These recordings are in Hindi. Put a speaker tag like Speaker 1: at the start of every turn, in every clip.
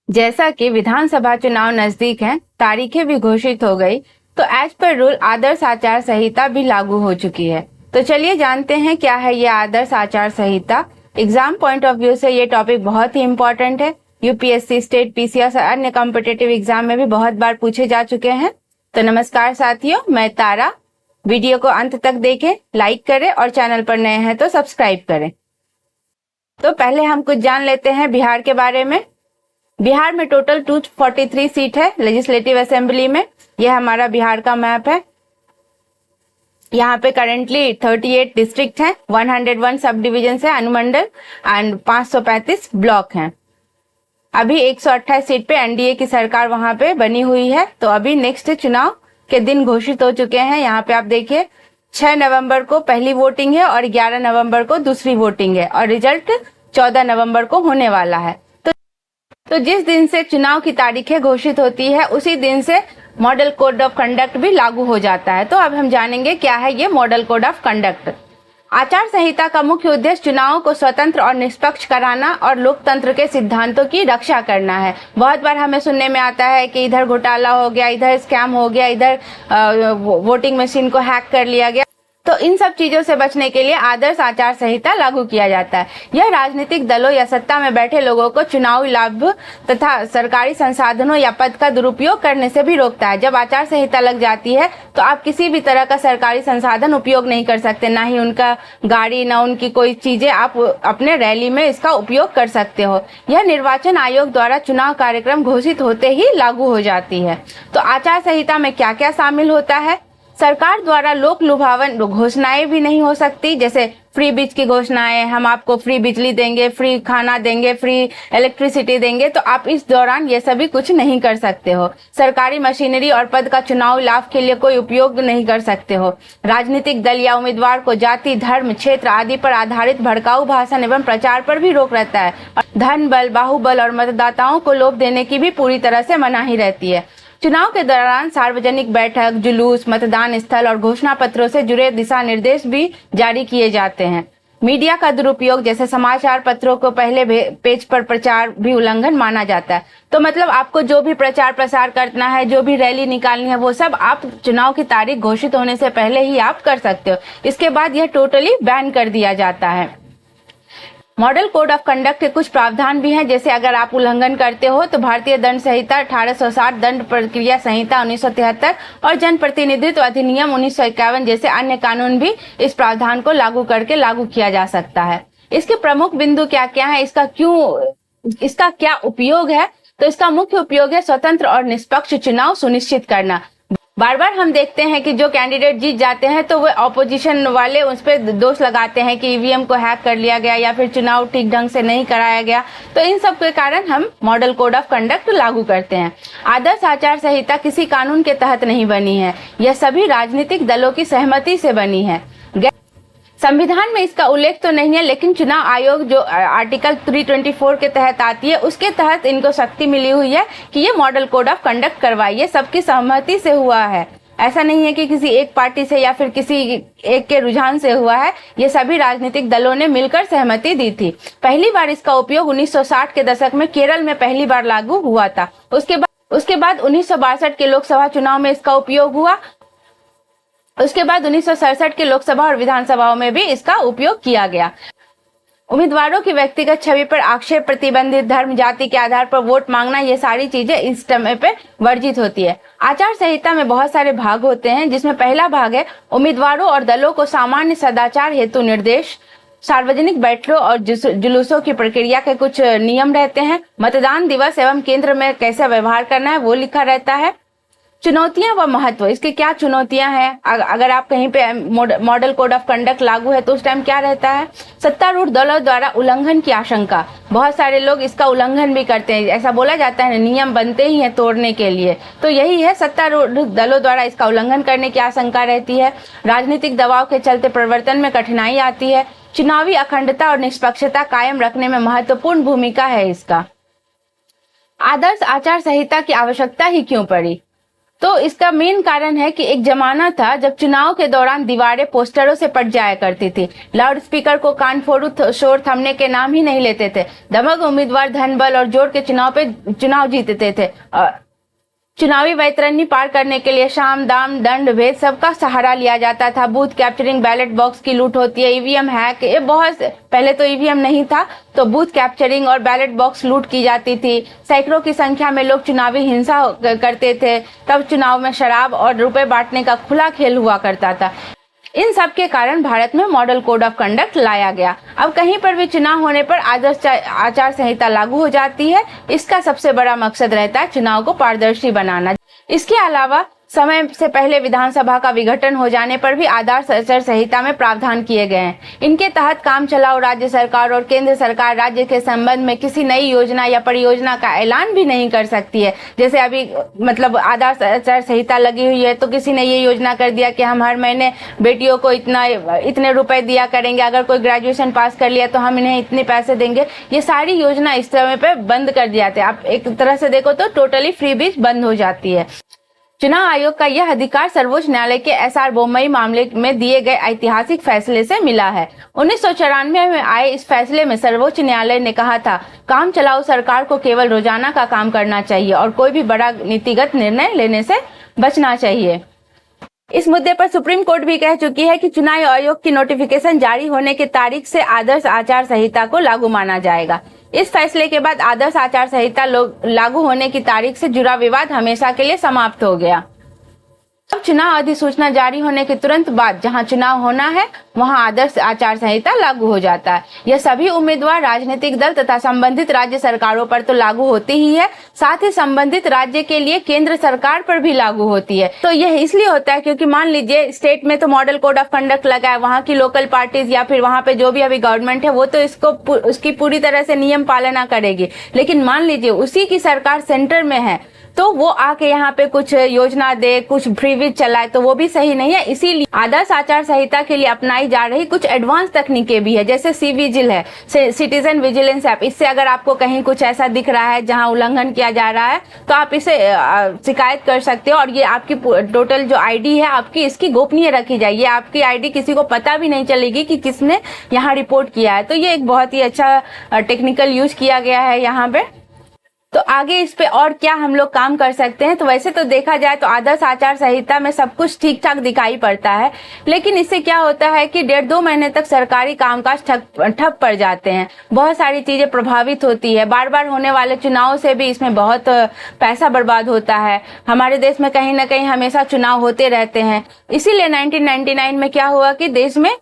Speaker 1: जैसा कि विधानसभा चुनाव नजदीक हैं, तारीखें भी घोषित हो गई, तो एज पर रूल आदर्श आचार संहिता भी लागू हो चुकी है। तो चलिए जानते हैं क्या है ये आदर्श आचार संहिता। एग्जाम पॉइंट ऑफ व्यू से ये टॉपिक बहुत ही इंपॉर्टेंट है। यूपीएससी, स्टेट पीसीएस और अन्य कॉम्पिटेटिव एग्जाम में भी बहुत बार पूछे जा चुके हैं। तो नमस्कार साथियों, मैं तारा। वीडियो को अंत तक देखें, लाइक करें और चैनल पर नए हैं तो सब्सक्राइब करें। तो पहले हम कुछ जान लेते हैं बिहार के बारे में। बिहार में टोटल 243 सीट है लेजिस्लेटिव असेंबली में। यह हमारा बिहार का मैप है। यहाँ पे करेंटली 38 डिस्ट्रिक्ट हैं, 101 सब डिविजन है, अनुमंडल एंड 535 ब्लॉक हैं। अभी 128 सीट पे एनडीए की सरकार वहां पे बनी हुई है। तो अभी नेक्स्ट चुनाव के दिन घोषित हो चुके हैं। यहाँ पे आप देखिए 6 नवंबर को पहली वोटिंग है और 11 नवंबर को दूसरी वोटिंग है और रिजल्ट 14 नवंबर को होने वाला है। तो जिस दिन से चुनाव की तारीखें घोषित होती है उसी दिन से मॉडल कोड ऑफ कंडक्ट भी लागू हो जाता है। तो अब हम जानेंगे क्या है ये मॉडल कोड ऑफ कंडक्ट। आचार संहिता का मुख्य उद्देश्य चुनावों को स्वतंत्र और निष्पक्ष कराना और लोकतंत्र के सिद्धांतों की रक्षा करना है। बहुत बार हमें सुनने में आता है कि इधर घोटाला हो गया, इधर स्कैम हो गया, इधर वोटिंग मशीन को हैक कर लिया गया। तो इन सब चीजों से बचने के लिए आदर्श आचार संहिता लागू किया जाता है। यह राजनीतिक दलों या सत्ता में बैठे लोगों को चुनावी लाभ तथा सरकारी संसाधनों या पद का दुरुपयोग करने से भी रोकता है। जब आचार संहिता लग जाती है तो आप किसी भी तरह का सरकारी संसाधन उपयोग नहीं कर सकते, ना ही उनका गाड़ी, ना उनकी कोई चीजें आप अपने रैली में इसका उपयोग कर सकते हो। यह निर्वाचन आयोग द्वारा चुनाव कार्यक्रम घोषित होते ही लागू हो जाती है। तो आचार संहिता में क्या क्या शामिल होता है? सरकार द्वारा लोक लुभावन घोषणाएं भी नहीं हो सकती, जैसे फ्री बीज की घोषणाएं, हम आपको फ्री बिजली देंगे, फ्री खाना देंगे, फ्री इलेक्ट्रिसिटी देंगे। तो आप इस दौरान ये सभी कुछ नहीं कर सकते हो। सरकारी मशीनरी और पद का चुनाव लाभ के लिए कोई उपयोग नहीं कर सकते हो। राजनीतिक दल या उम्मीदवार को जाति, धर्म, क्षेत्र आदि पर आधारित भड़काऊ भाषण एवं प्रचार पर भी रोक रहता है। धन बल, बाहुबल और मतदाताओं को लोभ देने की भी पूरी तरह से मनाही रहती है। चुनाव के दौरान सार्वजनिक बैठक, जुलूस, मतदान स्थल और घोषणा पत्रों से जुड़े दिशा निर्देश भी जारी किए जाते हैं। मीडिया का दुरुपयोग, जैसे समाचार पत्रों को पहले पेज पर प्रचार भी उल्लंघन माना जाता है। तो मतलब आपको जो भी प्रचार प्रसार करना है, जो भी रैली निकालनी है, वो सब आप चुनाव की तारीख घोषित होने से पहले ही आप कर सकते हो। इसके बाद यह टोटली बैन कर दिया जाता है। मॉडल कोड ऑफ कंडक्ट के कुछ प्रावधान भी हैं, जैसे अगर आप उल्लंघन करते हो तो भारतीय दंड संहिता 1860, दंड प्रक्रिया संहिता 1973 और जन प्रतिनिधित्व अधिनियम 1951 जैसे अन्य कानून भी इस प्रावधान को लागू करके लागू किया जा सकता है। इसके प्रमुख बिंदु क्या क्या है, इसका क्या उपयोग है? तो इसका मुख्य उपयोग है स्वतंत्र और निष्पक्ष चुनाव सुनिश्चित करना। बार बार हम देखते हैं कि जो कैंडिडेट जीत जाते हैं तो वे ऑपोजिशन वाले उस पर दोष लगाते हैं कि ईवीएम को हैक कर लिया गया या फिर चुनाव ठीक ढंग से नहीं कराया गया। तो इन सब के कारण हम मॉडल कोड ऑफ कंडक्ट लागू करते हैं। आदर्श आचार संहिता किसी कानून के तहत नहीं बनी है, यह सभी राजनीतिक दलों की सहमति से बनी है। संविधान में इसका उल्लेख तो नहीं है, लेकिन चुनाव आयोग जो आर्टिकल 324 के तहत आती है उसके तहत इनको शक्ति मिली हुई है कि ये मॉडल कोड ऑफ कंडक्ट करवाइए। सबकी सहमति से हुआ है, ऐसा नहीं है कि किसी एक पार्टी से या फिर किसी एक के रुझान से हुआ है। ये सभी राजनीतिक दलों ने मिलकर सहमति दी थी। पहली बार इसका उपयोग 1960 के दशक में केरल में पहली बार लागू हुआ था। उसके बाद 1962 के लोकसभा चुनाव में इसका उपयोग हुआ। उसके बाद 1967 के लोकसभा और विधानसभाओं में भी इसका उपयोग किया गया। उम्मीदवारों की व्यक्तिगत छवि पर आक्षेप, प्रतिबंधित धर्म, जाति के आधार पर वोट मांगना, ये सारी चीजें इस समय पे वर्जित होती है। आचार संहिता में बहुत सारे भाग होते हैं, जिसमें पहला भाग है उम्मीदवारों और दलों को सामान्य सदाचार हेतु निर्देश। सार्वजनिक बैठकों और जुलूसों की प्रक्रिया के कुछ नियम रहते हैं। मतदान दिवस एवं केंद्र में कैसे व्यवहार करना है वो लिखा रहता है। चुनौतियां व महत्व, इसके क्या चुनौतियां हैं? अगर आप कहीं पे मॉडल कोड ऑफ कंडक्ट लागू है तो उस टाइम क्या रहता है? सत्तारूढ़ दलों द्वारा उल्लंघन की आशंका, बहुत सारे लोग इसका उल्लंघन भी करते हैं। ऐसा बोला जाता है नियम बनते ही हैं तोड़ने के लिए, तो यही है, सत्तारूढ़ दलों द्वारा इसका उल्लंघन करने की आशंका रहती है। राजनीतिक दबाव के चलते प्रवर्तन में कठिनाई आती है। चुनावी अखंडता और निष्पक्षता कायम रखने में महत्वपूर्ण भूमिका है इसका। आदर्श आचार संहिता की आवश्यकता ही क्यों पड़ी? तो इसका मेन कारण है कि एक जमाना था जब चुनाव के दौरान दीवारें पोस्टरों से पट जाया करती थी। लाउड स्पीकर को कानफोड़ू शोर थमने के नाम ही नहीं लेते थे। दमक उम्मीदवार धन बल और जोर के चुनाव जीतते थे। चुनावी वैतरणी पार करने के लिए शाम दाम दंड भेद सबका सहारा लिया जाता था। बूथ कैप्चरिंग, बैलेट बॉक्स की लूट होती है, ईवीएम हैक, ये बहुत पहले तो ईवीएम नहीं था तो बूथ कैप्चरिंग और बैलेट बॉक्स लूट की जाती थी। सैकड़ों की संख्या में लोग चुनावी हिंसा करते थे। तब चुनाव में शराब और रुपए बांटने का खुला खेल हुआ करता था। इन सब के कारण भारत में मॉडल कोड ऑफ कंडक्ट लाया गया। अब कहीं पर भी चुनाव होने पर आदर्श आचार संहिता लागू हो जाती है। इसका सबसे बड़ा मकसद रहता है चुनाव को पारदर्शी बनाना। इसके अलावा समय से पहले विधानसभा का विघटन हो जाने पर भी आदर्श आचार संहिता में प्रावधान किए गए हैं। इनके तहत काम चलाओ राज्य सरकार और केंद्र सरकार राज्य के संबंध में किसी नई योजना या परियोजना का ऐलान भी नहीं कर सकती है। जैसे अभी मतलब आदर्श आचार संहिता लगी हुई है तो किसी ने ये योजना कर दिया कि हम हर महीने बेटियों को इतने रुपए दिया करेंगे, अगर कोई ग्रेजुएशन पास कर लिया तो हम इन्हें इतने पैसे देंगे। ये सारी योजना इस समय पे बंद कर दिया जाते हैं। आप एक तरह से देखो तो टोटली फ्रीबीज बंद हो जाती है। चुनाव आयोग का यह अधिकार सर्वोच्च न्यायालय के एसआर बोम्मई मामले में दिए गए ऐतिहासिक फैसले से मिला है। 1994 में आए इस फैसले में सर्वोच्च न्यायालय ने कहा था, काम चलाऊ सरकार को केवल रोजाना का काम करना चाहिए और कोई भी बड़ा नीतिगत निर्णय लेने से बचना चाहिए। इस मुद्दे पर सुप्रीम कोर्ट भी कह चुकी है कि चुनाव आयोग की नोटिफिकेशन जारी होने की तारीख से आदर्श आचार संहिता को लागू माना जाएगा। इस फैसले के बाद आदर्श आचार संहिता लागू होने की तारीख से जुड़ा विवाद हमेशा के लिए समाप्त हो गया। अब चुनाव अधिसूचना जारी होने के तुरंत बाद जहां चुनाव होना है वहां आदर्श आचार संहिता लागू हो जाता है। यह सभी उम्मीदवार, राजनीतिक दल तथा संबंधित राज्य सरकारों पर तो लागू होती ही है, साथ ही संबंधित राज्य के लिए केंद्र सरकार पर भी लागू होती है। तो यह इसलिए होता है क्योंकि मान लीजिए स्टेट में तो मॉडल कोड ऑफ कंडक्ट लगा है, वहां की लोकल पार्टीज या फिर वहां पे जो भी अभी गवर्नमेंट है वो तो उसकी पूरी तरह से नियम पालना करेगी। लेकिन मान लीजिए उसी की सरकार सेंटर में है तो वो आके यहाँ पे कुछ योजना दे, कुछ फ्रीबीज चलाए तो वो भी सही नहीं है। इसीलिए आदर्श आचार संहिता के लिए अपनाई जा रही कुछ एडवांस तकनीकें भी है, जैसे सी-विजिल है, सिटीजन विजिलेंस ऐप। इससे अगर आपको कहीं कुछ ऐसा दिख रहा है जहाँ उल्लंघन किया जा रहा है तो आप इसे शिकायत कर सकते हो और ये आपकी टोटल जो आईडी है आपकी, इसकी गोपनीय रखी जाएगी। आपकी आईडी किसी को पता भी नहीं चलेगी कि किसने यहाँ रिपोर्ट किया है। तो ये एक बहुत ही अच्छा टेक्निकल यूज किया गया है यहाँ पे। तो आगे इस पे और क्या हम लोग काम कर सकते हैं, तो वैसे तो देखा जाए तो आदर्श आचार संहिता में सब कुछ ठीक ठाक दिखाई पड़ता है, लेकिन इससे क्या होता है कि 1.5-2 महीने तक सरकारी कामकाज ठप पड़ जाते हैं। बहुत सारी चीजें प्रभावित होती है। बार बार होने वाले चुनाव से भी इसमें बहुत पैसा बर्बाद होता है। हमारे देश में कहीं ना कहीं हमेशा चुनाव होते रहते हैं। इसीलिए 1999 में क्या हुआ कि देश में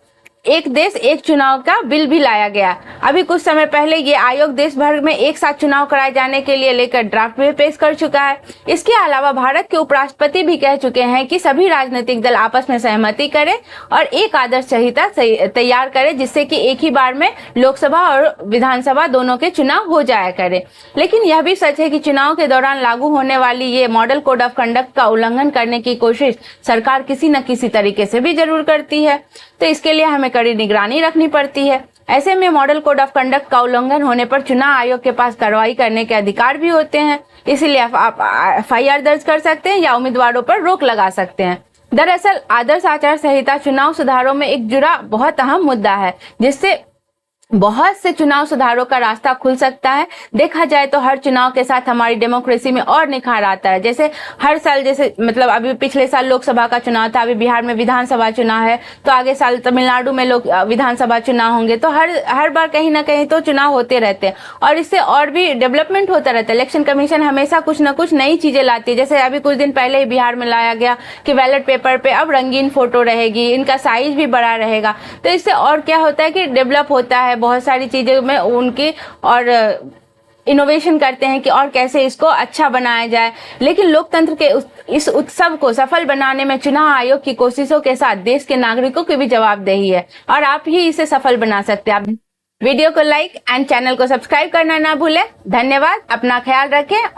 Speaker 1: एक देश एक चुनाव का बिल भी लाया गया। अभी कुछ समय पहले ये आयोग देश भर में एक साथ चुनाव कराए जाने के लिए लेकर ड्राफ्ट भी पेश कर चुका है। इसके अलावा भारत के उपराष्ट्रपति भी कह चुके हैं कि सभी राजनीतिक दल आपस में सहमति करें और एक आदर्श संहिता तैयार करें, जिससे कि एक ही बार में लोकसभा और विधानसभा दोनों के चुनाव हो जाया करे। लेकिन यह भी सच है कि चुनाव के दौरान लागू होने वाली ये मॉडल कोड ऑफ कंडक्ट का उल्लंघन करने की कोशिश सरकार किसी न किसी तरीके से भी जरूर करती है। तो इसके लिए हमें कड़ी निगरानी रखनी पड़ती है। ऐसे में मॉडल कोड ऑफ कंडक्ट का उल्लंघन होने पर चुनाव आयोग के पास कार्रवाई करने के अधिकार भी होते हैं। इसीलिए आप एफआईआर दर्ज कर सकते हैं या उम्मीदवारों पर रोक लगा सकते हैं। दरअसल आदर्श आचार संहिता चुनाव सुधारों में एक जुड़ा बहुत अहम मुद्दा है, जिससे बहुत से चुनाव सुधारों का रास्ता खुल सकता है। देखा जाए तो हर चुनाव के साथ हमारी डेमोक्रेसी में और निखार आता है। जैसे हर साल, जैसे मतलब अभी पिछले साल लोकसभा का चुनाव था, अभी बिहार में विधानसभा चुनाव है, तो आगे साल तमिलनाडु में विधानसभा चुनाव होंगे। तो हर बार कहीं ना कहीं तो चुनाव होते रहते हैं और इससे और भी डेवलपमेंट होता रहता है। इलेक्शन कमीशन हमेशा कुछ न कुछ नई चीजें लाती है। जैसे अभी कुछ दिन पहले ही बिहार में लाया गया कि बैलेट पेपर पे अब रंगीन फोटो रहेगी, इनका साइज भी बड़ा रहेगा। तो इससे और क्या होता है कि डेवलप होता है, बहुत सारी चीजें में उनकी और इनोवेशन करते हैं कि और कैसे इसको अच्छा बनाया जाए। लेकिन लोकतंत्र के इस उत्सव को सफल बनाने में चुनाव आयोग की कोशिशों के साथ देश के नागरिकों की भी जवाबदेही है और आप ही इसे सफल बना सकते हैं। आप वीडियो को लाइक एंड चैनल को सब्सक्राइब करना ना भूलें। धन्यवाद, अपना ख्याल रखें।